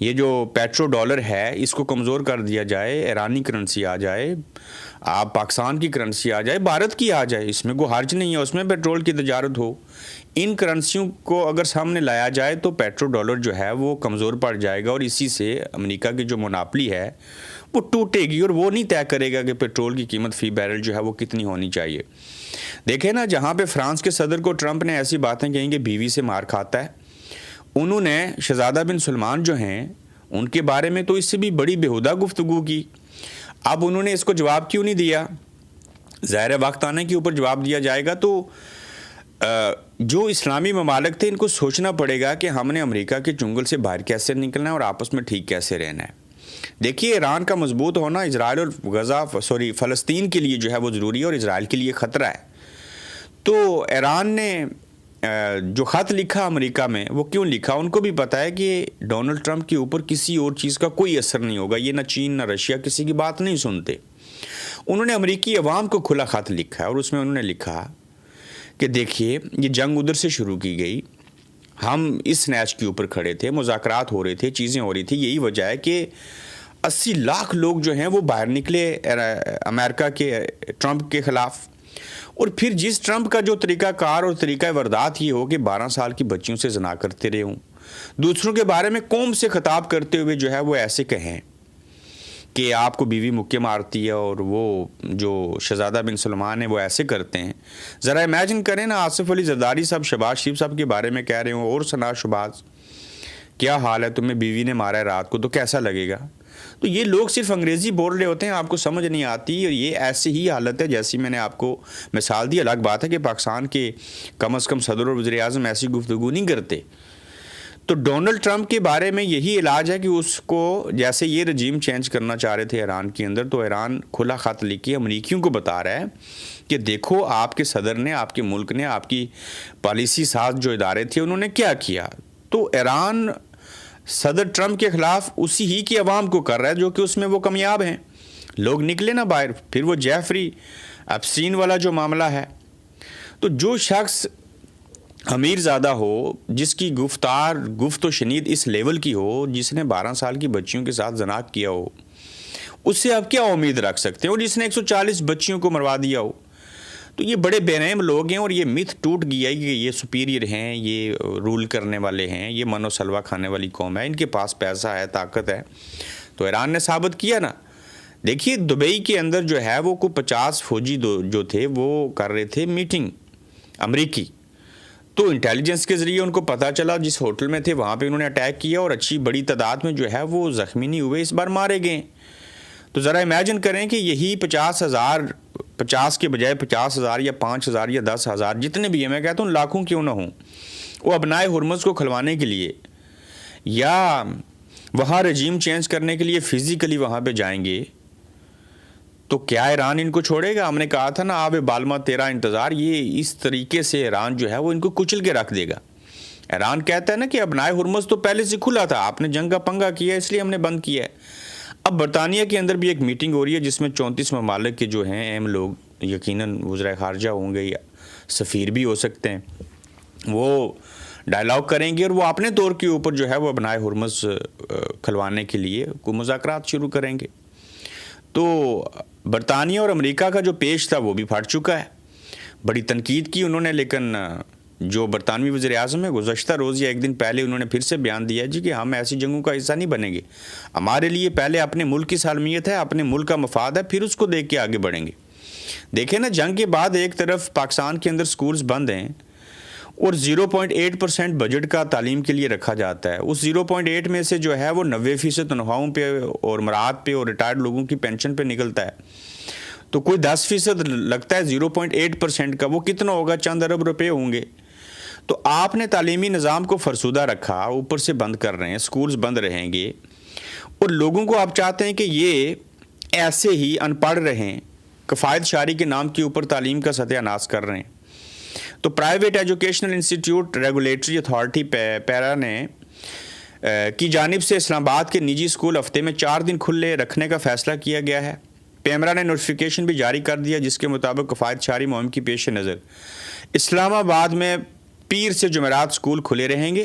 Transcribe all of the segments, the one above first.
یہ جو petro dollar ہے اس کو کمزور کر دیا جائے، ایرانی کرنسی آ جائے، آپ پاکستان کی کرنسی آ جائے، بھارت کی آ جائے، اس میں کوئی حرج نہیں ہے، اس میں پیٹرول کی تجارت ہو، ان کرنسیوں کو اگر سامنے لایا جائے تو پیٹرو ڈالر جو ہے وہ کمزور پڑ جائے گا، اور اسی سے امریکہ کی جو مناپلی ہے وہ ٹوٹے گی، اور وہ نہیں طے کرے گا کہ پیٹرول کی قیمت فی بیرل جو ہے وہ کتنی ہونی چاہیے۔ دیکھیں نا، جہاں پہ فرانس کے صدر کو ٹرمپ نے ایسی باتیں کہیں کہ بیوی سے مار کھاتا ہے، انہوں نے شہزادہ بن سلمان جو ہیں ان کے بارے میں تو اس سے بھی بڑی بیہودہ گفتگو کی۔ اب انہوں نے اس کو جواب کیوں نہیں دیا؟ ظاہر وقت آنے کے اوپر جواب دیا جائے گا۔ تو جو اسلامی ممالک تھے ان کو سوچنا پڑے گا کہ ہم نے امریکہ کے چنگل سے باہر کیسے نکلنا ہے اور آپس میں ٹھیک کیسے رہنا ہے۔ دیکھیے، ایران کا مضبوط ہونا اسرائیل اور فلسطین کے لیے جو ہے وہ ضروری ہے، اور اسرائیل کے لیے خطرہ ہے۔ تو ایران نے جو خط لکھا امریکہ میں، وہ کیوں لکھا؟ ان کو بھی پتہ ہے کہ ڈونلڈ ٹرمپ کے اوپر کسی اور چیز کا کوئی اثر نہیں ہوگا، یہ نہ چین نہ رشیا کسی کی بات نہیں سنتے۔ انہوں نے امریکی عوام کو کھلا خط لکھا ہے، اور اس میں انہوں نے لکھا کہ دیکھیے، یہ جنگ ادھر سے شروع کی گئی، ہم اس نیچ کے اوپر کھڑے تھے، مذاکرات ہو رہے تھے، چیزیں ہو رہی تھی، یہی وجہ ہے کہ 80 لاکھ لوگ جو ہیں وہ باہر نکلے امریکہ کے ٹرمپ کے خلاف۔ اور پھر جس ٹرمپ کا جو طریقہ کار اور طریقہ واردات یہ ہو کہ 12 سال کی بچیوں سے زنا کرتے رہے ہوں، دوسروں کے بارے میں قوم سے خطاب کرتے ہوئے جو ہے وہ ایسے کہیں کہ آپ کو بیوی مکے مارتی ہے، اور وہ جو شہزادہ بن سلمان ہے وہ ایسے کرتے ہیں۔ ذرا امیجن کریں نا، آصف علی زرداری صاحب شہباز شریف صاحب کے بارے میں کہہ رہے ہوں، اور ثنا شہباز، کیا حال ہے، تمہیں بیوی نے مارا ہے رات کو، تو کیسا لگے گا؟ تو یہ لوگ صرف انگریزی بول رہے ہوتے ہیں، آپ کو سمجھ نہیں آتی، اور یہ ایسی ہی حالت ہے جیسی میں نے آپ کو مثال دی۔ الگ بات ہے کہ پاکستان کے کم از کم صدر اور وزیر اعظم ایسی گفتگو نہیں کرتے۔ تو ڈونلڈ ٹرمپ کے بارے میں یہی علاج ہے کہ اس کو، جیسے یہ رجیم چینج کرنا چاہ رہے تھے ایران کے اندر، تو ایران کھلا خط لکھ کے امریکیوں کو بتا رہا ہے کہ دیکھو، آپ کے صدر نے، آپ کے ملک نے، آپ کی پالیسی ساز جو ادارے تھے انہوں نے کیا کیا۔ تو ایران صدر ٹرمپ کے خلاف اسی ہی کی عوام کو کر رہا ہے جو کہ اس میں وہ کامیاب ہیں۔ لوگ نکلے نا باہر، پھر وہ جیفری ایپسٹین والا جو معاملہ ہے۔ تو جو شخص امیر زادہ ہو، جس کی گفت و شنید اس لیول کی ہو، جس نے 12 سال کی بچیوں کے ساتھ زنا کیا ہو، اس سے آپ کیا امید رکھ سکتے ہیں؟ اور جس نے 140 بچیوں کو مروا دیا ہو۔ تو یہ بڑے بے رحم لوگ ہیں، اور یہ متھ ٹوٹ گیا ہے کہ یہ سپیریئر ہیں، یہ رول کرنے والے ہیں، یہ من و سلوہ کھانے والی قوم ہے، ان کے پاس پیسہ ہے، طاقت ہے۔ تو ایران نے ثابت کیا نا۔ دیکھیے، دبئی کے اندر جو ہے وہ کوئی 50 فوجی جو تھے وہ کر رہے تھے میٹنگ امریکی۔ تو انٹیلیجنس کے ذریعے ان کو پتہ چلا، جس ہوٹل میں تھے وہاں پہ انہوں نے اٹیک کیا، اور اچھی بڑی تعداد میں جو ہے وہ زخمی نہیں ہوئے، اس بار مارے گئے۔ تو ذرا امیجن کریں کہ یہی 50 کے بجائے 50,000 یا 5,000 یا 10,000 جتنے بھی ہیں، میں کہتا ہوں لاکھوں کیوں نہ ہوں، وہ ابنائے ہرمز کو کھلوانے کے لیے یا وہاں رجیم چینج کرنے کے لیے فزیکلی وہاں پہ جائیں گے، تو کیا ایران ان کو چھوڑے گا؟ ہم نے کہا تھا نا، آب بالما تیرا انتظار، یہ اس طریقے سے ایران جو ہے وہ ان کو کچل کے رکھ دے گا۔ ایران کہتا ہے نا کہ ابنائے ہرمز تو پہلے سے کھلا تھا، آپ نے جنگ کا پنگا کیا اس لیے ہم نے بند کیا ہے۔ اب برطانیہ کے اندر بھی ایک میٹنگ ہو رہی ہے جس میں 34 ممالک کے جو ہیں اہم لوگ، یقیناً وزرائے خارجہ ہوں گے یا سفیر بھی ہو سکتے ہیں، وہ ڈائلاگ کریں گے، اور وہ اپنے طور کے اوپر جو ہے وہ ابنائے ہرمز کھلوانے کے لیے کوئی مذاکرات شروع کریں گے۔ تو برطانیہ اور امریکہ کا جو پیش تھا وہ بھی پھٹ چکا ہے۔ بڑی تنقید کی انہوں نے، لیکن جو برطانوی وزیر اعظم ہے گزشتہ روز یا ایک دن پہلے انہوں نے پھر سے بیان دیا جی کہ ہم ایسی جنگوں کا حصہ نہیں بنیں گے، ہمارے لیے پہلے اپنے ملک کی سالمیت ہے، اپنے ملک کا مفاد ہے، پھر اس کو دیکھ کے آگے بڑھیں گے۔ دیکھیں نا، جنگ کے بعد ایک طرف پاکستان کے اندر سکولز بند ہیں، اور 0.8% بجٹ کا تعلیم کے لیے رکھا جاتا ہے۔ اس 0.8 میں سے جو ہے وہ 90% تنخواہوں پہ اور مراعات پہ اور ریٹائرڈ لوگوں کی پینشن پہ نکلتا ہے۔ تو کوئی 10% لگتا ہے 0.8% کا، وہ کتنا ہوگا؟ چند ارب روپے ہوں گے۔ تو آپ نے تعلیمی نظام کو فرسودہ رکھا، اوپر سے بند کر رہے ہیں، سکولز بند رہیں گے، اور لوگوں کو آپ چاہتے ہیں کہ یہ ایسے ہی ان پڑھ رہیں، کفایت شعاری کے نام کے اوپر تعلیم کا ستیہ ناش کر رہے ہیں۔ تو private educational institute regulatory authority PIERA نے کی جانب سے اسلام آباد کے نجی اسکول ہفتے میں 4 دن کھلے رکھنے کا فیصلہ کیا گیا ہے۔ پیمرا نے نوٹیفیکیشن بھی جاری کر دیا جس کے مطابق کفایت شعاری مہم کی پیش نظر اسلام آباد میں پیر سے جمعرات اسکول کھلے رہیں گے۔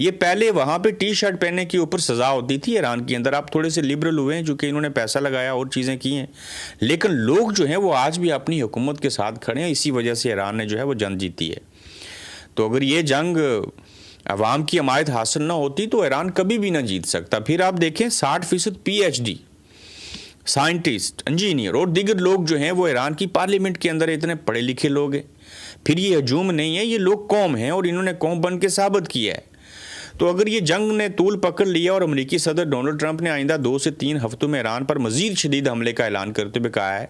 یہ پہلے وہاں پہ ٹی شرٹ پہننے کے اوپر سزا ہوتی تھی ایران کے اندر. آپ تھوڑے سے لبرل ہوئے ہیں چونکہ انہوں نے پیسہ لگایا اور چیزیں کی ہیں, لیکن لوگ جو ہیں وہ آج بھی اپنی حکومت کے ساتھ کھڑے ہیں. اسی وجہ سے ایران نے جو ہے وہ جنگ جیتی ہے. تو اگر یہ جنگ عوام کی حمایت حاصل نہ ہوتی تو ایران کبھی بھی نہ جیت سکتا. پھر آپ دیکھیں 60% PhD سائنٹسٹ, انجینئر اور دیگر لوگ جو ہیں وہ ایران کی پارلیمنٹ کے اندر اتنے پڑھے لکھے لوگ ہیں. پھر یہ ہجوم نہیں ہے, یہ لوگ قوم ہیں اور انہوں نے قوم بن کے ثابت کیا ہے. تو اگر یہ جنگ نے طول پکڑ لیا اور امریکی صدر ڈونلڈ ٹرمپ نے آئندہ 2 سے 3 ہفتوں میں ایران پر مزید شدید حملے کا اعلان کرتے ہوئے کہا ہے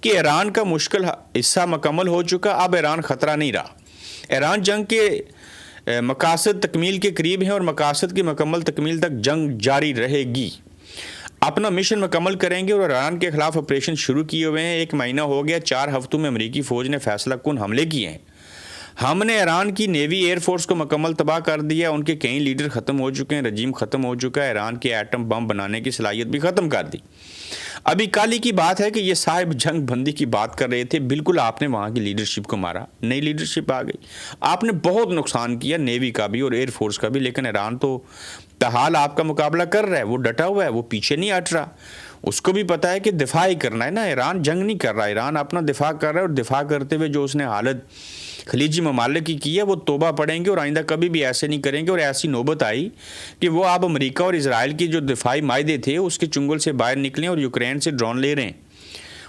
کہ ایران کا مشکل حصہ مکمل ہو چکا, اب ایران خطرہ نہیں رہا. ایران جنگ کے مقاصد تکمیل کے قریب ہیں اور مقاصد کی مکمل تکمیل تک جنگ جاری رہے گی. اپنا مشن مکمل کریں گے اور ایران کے خلاف آپریشن شروع کیے ہوئے ہیں. 1 مہینہ ہو گیا, 4 ہفتوں میں امریکی فوج نے فیصلہ کن حملے کیے ہیں. ہم نے ایران کی نیوی ایئر فورس کو مکمل تباہ کر دیا. ان کے کئی لیڈر ختم ہو چکے ہیں, رجیم ختم ہو چکا ہے, ایران کے ایٹم بم بنانے کی صلاحیت بھی ختم کر دی. ابھی کل ہی کی بات ہے کہ یہ صاحب جنگ بندی کی بات کر رہے تھے, بالکل آپ نے وہاں کی لیڈرشپ کو مارا, نئی لیڈرشپ آ گئی, آپ نے بہت نقصان کیا نیوی کا بھی اور ایئر فورس کا بھی. لیکن ایران تو تاحال آپ کا مقابلہ کر رہا ہے, وہ ڈٹا ہوا ہے, وہ پیچھے نہیں ہٹ رہا. اس کو بھی پتہ ہے کہ دفاع ہی کرنا ہے نا. ایران جنگ نہیں کر رہا, ایران اپنا دفاع کر رہا ہے, اور دفاع کرتے ہوئے جو اس نے حالت خلیجی ممالک کی ہے وہ توبہ پڑھیں گے اور آئندہ کبھی بھی ایسے نہیں کریں گے. اور ایسی نوبت آئی کہ وہ آپ امریکہ اور اسرائیل کی جو دفاعی معاہدے تھے اس کے چنگل سے باہر نکلیں اور یوکرین سے ڈرون لے رہے ہیں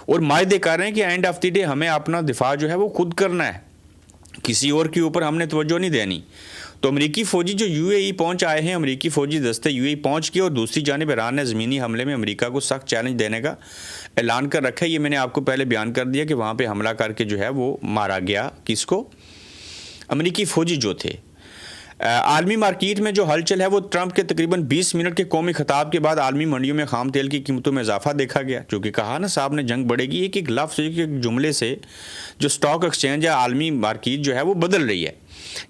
اور معاہدے کر رہے ہیں کہ اینڈ آف دی ڈے ہمیں اپنا دفاع جو ہے وہ خود کرنا ہے, کسی اور کے اوپر ہم نے توجہ نہیں دینی. تو امریکی فوجی جو UAE پہنچ آئے ہیں, امریکی فوجی دستے UAE پہنچ گئے, اور دوسری جانب ایران نے زمینی حملے میں امریکہ کو سخت چیلنج دینے کا اعلان کر رکھا ہے. یہ میں نے آپ کو پہلے بیان کر دیا کہ وہاں پہ حملہ کر کے جو ہے وہ مارا گیا. کس کو؟ امریکی فوجی جو تھے. عالمی مارکیٹ میں جو ہلچل ہے وہ ٹرمپ کے تقریباً 20 منٹ کے قومی خطاب کے بعد عالمی منڈیوں میں خام تیل کی قیمتوں میں اضافہ دیکھا گیا. جو کہ کہا نا صاحب نے جنگ بڑھے گی, ایک لفظ ایک جملے سے جو سٹاک ایکسچینج ہے عالمی مارکیٹ جو ہے وہ بدل رہی ہے.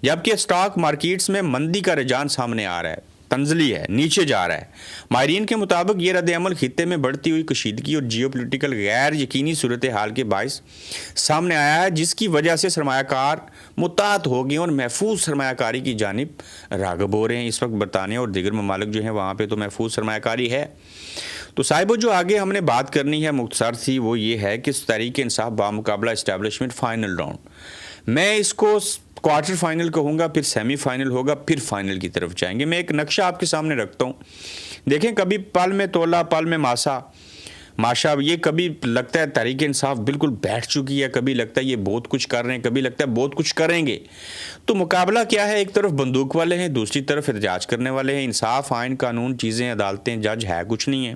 جبکہ سٹاک مارکیٹس میں مندی کا رجحان سامنے آ رہا ہے, تنزلی ہے, نیچے جا رہا ہے. ماہرین کے مطابق یہ رد عمل خطے میں بڑھتی ہوئی کشیدگی اور جیو پولیٹیکل غیر یقینی صورتحال کے باعث سامنے آیا ہے, جس کی وجہ سے سرمایہ کار متعدد ہو گئے اور محفوظ سرمایہ کاری کی جانب راغب ہو رہے ہیں. اس وقت برطانیہ اور دیگر ممالک جو ہیں وہاں پہ تو محفوظ سرمایہ کاری ہے. تو صاحبو جو آگے ہم نے بات کرنی ہے مختصر سی, وہ یہ ہے کہ Tehreek Insaf بامقابلہ establishment final round, میں اس کو کوارٹر فائنل کہوں گا, پھر سیمی فائنل ہوگا, پھر فائنل کی طرف جائیں گے. میں ایک نقشہ آپ کے سامنے رکھتا ہوں, دیکھیں کبھی پل میں تولا پل میں ماشا, یہ کبھی لگتا ہے تحریک انصاف بالکل بیٹھ چکی ہے, کبھی لگتا ہے یہ بہت کچھ کر رہے ہیں, کبھی لگتا ہے بہت کچھ کریں گے. تو مقابلہ کیا ہے؟ ایک طرف بندوق والے ہیں, دوسری طرف احتجاج کرنے والے ہیں. انصاف, آئین, قانون, چیزیں, عدالتیں, جج ہے کچھ نہیں ہے.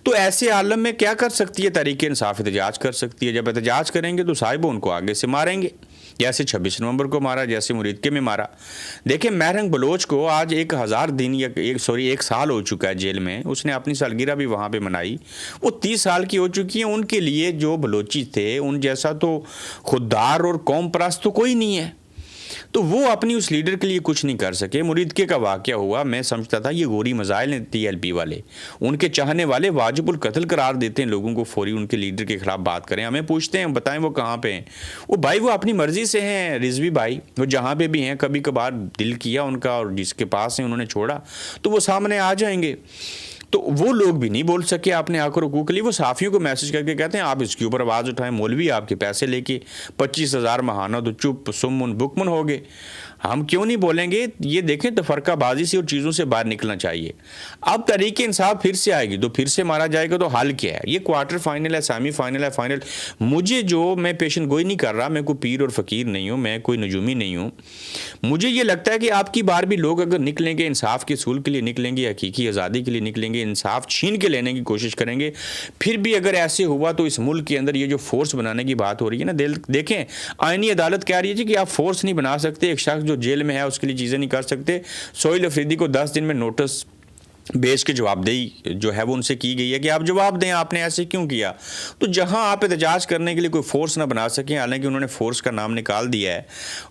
تو ایسے عالم میں کیا کر سکتی ہے تحریک انصاف؟ احتجاج کر سکتی ہے. جب احتجاج کریں گے تو صاحب ان کو آگے سے ماریں گے, جیسے 26 نومبر کو مارا, جیسے مریدکے میں مارا. دیکھیں مہرنگ بلوچ کو آج 1000 دن یا 1 سال ہو چکا ہے جیل میں, اس نے اپنی سالگرہ بھی وہاں پہ منائی. وہ 30 سال کی ہو چکی ہیں. ان کے لیے جو بلوچی تھے ان جیسا تو خوددار اور قوم پرست تو کوئی نہیں ہے. تو وہ اپنی اس لیڈر کے لیے کچھ نہیں کر سکے. مریدکے کا واقعہ ہوا, میں سمجھتا تھا یہ غوری مزائل ہیں TLP والے, ان کے چاہنے والے واجب القتل قرار دیتے ہیں لوگوں کو فوری ان کے لیڈر کے خلاف بات کریں. ہمیں پوچھتے ہیں بتائیں وہ کہاں پہ ہیں. وہ بھائی وہ اپنی مرضی سے ہیں, رضوی بھائی, وہ جہاں پہ بھی ہیں, کبھی کبھار دل کیا ان کا اور جس کے پاس ہیں انہوں نے چھوڑا تو وہ سامنے آ جائیں گے. تو وہ لوگ بھی نہیں بول سکے اپنے حق اور حقوق کے لیے. وہ صحافیوں کو میسج کر کے کہتے ہیں آپ اس کے اوپر آواز اٹھائیں. مولوی آپ کے پیسے لے کے 25,000 ماہانہ تو چپ سمن بکمن ہو گئے. ہم کیوں نہیں بولیں گے؟ یہ دیکھیں تفرقہ بازی سے اور چیزوں سے باہر نکلنا چاہیے. اب تحریک انصاف پھر سے آئے گی تو پھر سے مارا جائے گا. تو حل کیا ہے؟ یہ کوارٹر فائنل ہے, سیمی فائنل ہے, فائنل. مجھے جو, میں پیشن گوئی نہیں کر رہا, میں کوئی پیر اور فقیر نہیں ہوں, میں کوئی نجومی نہیں ہوں. مجھے یہ لگتا ہے کہ آپ کی بار بھی لوگ اگر نکلیں گے, انصاف کے اصول کے لیے نکلیں گے, حقیقی آزادی کے لیے نکلیں گے, انصاف چھین کے لینے کی کوشش کریں گے. پھر بھی اگر ایسے ہوا تو اس ملک کے اندر یہ جو فورس بنانے کی بات ہو رہی ہے نا, دیکھیں آئینی عدالت کہہ رہی ہے جی کہ آپ فورس نہیں بنا سکتے. ایک شخص جو جیل میں ہے اس کے لیے چیزیں نہیں کر سکتے. سہیل افریدی کو 10 دن میں نوٹس بیچ کے جواب دہی جو ہے وہ ان سے کی گئی ہے کہ آپ جواب دیں آپ نے ایسے کیوں کیا. تو جہاں آپ احتجاج کرنے کے لیے کوئی فورس نہ بنا سکیں, حالانکہ انہوں نے فورس کا نام نکال دیا ہے,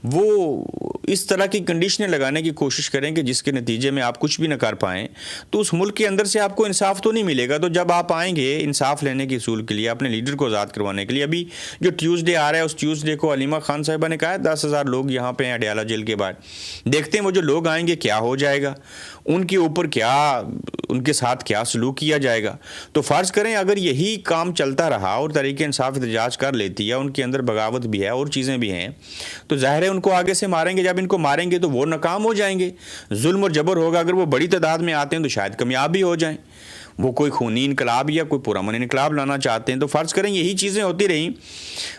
وہ اس طرح کی کنڈیشنیں لگانے کی کوشش کریں کہ جس کے نتیجے میں آپ کچھ بھی نہ کر پائیں، تو اس ملک کے اندر سے آپ کو انصاف تو نہیں ملے گا۔ تو جب آپ آئیں گے انصاف لینے کے اصول کے لیے، اپنے لیڈر کو آزاد کروانے کے لیے، ابھی جو ٹیوزڈے آ رہا ہے اس ٹیوزڈے کو علیمہ خان صاحبہ نے کہا ہے 10,000 لوگ یہاں پہ ہیں اڈیالہ جیل کے باہر، دیکھتے ہیں وہ جو لوگ آئیں گے کیا ہو جائے گا، ان کے اوپر کیا، ان کے ساتھ کیا سلوک کیا جائے گا۔ تو فرض کریں اگر یہی کام چلتا رہا اور تحریک انصاف احتجاج کر لیتی ہے، ان کے اندر بغاوت بھی ہے اور چیزیں بھی ہیں، تو ظاہر ہے ان کو آگے سے ماریں گے۔ جب ان کو ماریں گے تو وہ ناکام ہو جائیں گے، ظلم اور جبر ہوگا۔ اگر وہ بڑی تعداد میں آتے ہیں تو شاید کامیاب بھی ہو جائیں، وہ کوئی خونی انقلاب یا کوئی پرامن انقلاب لانا چاہتے ہیں۔ تو فرض کریں یہی چیزیں ہوتی رہیں،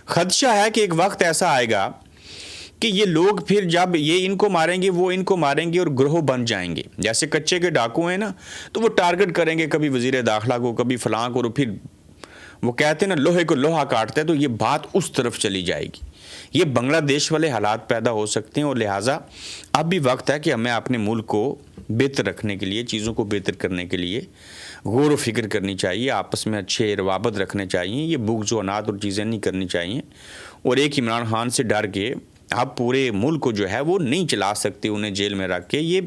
خدشہ ہے کہ ایک وقت ایسا آئے گا کہ یہ لوگ پھر جب یہ ان کو ماریں گے وہ ان کو ماریں گے اور گروہ بن جائیں گے۔ جیسے کچے کے ڈاکو ہیں نا، تو وہ ٹارگٹ کریں گے کبھی وزیر داخلہ کو، کبھی فلاں کو، اور پھر وہ کہتے ہیں نا لوہے کو لوہا کاٹتے ہیں، تو یہ بات اس طرف چلی جائے گی۔ یہ بنگلہ دیش والے حالات پیدا ہو سکتے ہیں، اور لہٰذا اب بھی وقت ہے کہ ہمیں اپنے ملک کو بہتر رکھنے کے لیے، چیزوں کو بہتر کرنے کے لیے غور و فکر کرنی چاہیے، آپس میں اچھے روابط رکھنے چاہیے، یہ بغض و عناد اور چیزیں نہیں کرنی چاہیے۔ اور ایک عمران خان سے ڈر کے آپ پورے ملک کو جو ہے وہ نہیں چلا سکتے، انہیں جیل میں رکھ کے۔ یہ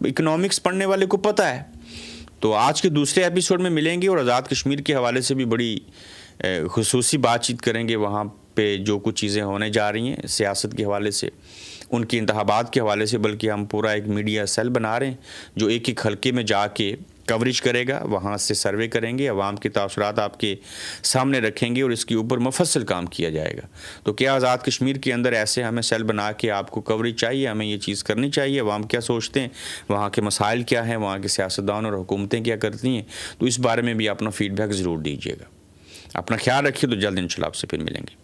اکنامکس پڑھنے والے کو پتہ ہے۔ تو آج کے دوسرے ایپیسوڈ میں ملیں گے اور آزاد کشمیر کے حوالے سے بھی بڑی خصوصی بات چیت کریں گے، وہاں پہ جو کچھ چیزیں ہونے جا رہی ہیں سیاست کے حوالے سے، ان کے انتخابات کے حوالے سے، بلکہ ہم پورا ایک میڈیا سیل بنا رہے ہیں جو ایک ایک حلقے میں جا کے کوریج کرے گا، وہاں سے سروے کریں گے، عوام کے تاثرات آپ کے سامنے رکھیں گے اور اس کے اوپر مفصل کام کیا جائے گا۔ تو کیا آزاد کشمیر کے اندر ایسے ہمیں سیل بنا کے آپ کو کوریج چاہیے، ہمیں یہ چیز کرنی چاہیے، عوام کیا سوچتے ہیں، وہاں کے مسائل کیا ہیں، وہاں کے سیاستدان اور حکومتیں کیا کرتی ہیں، تو اس بارے میں بھی اپنا فیڈ بیک ضرور دیجیے گا۔ اپنا خیال رکھیے، تو جلد انشاءاللہ آپ سے پھر ملیں گے۔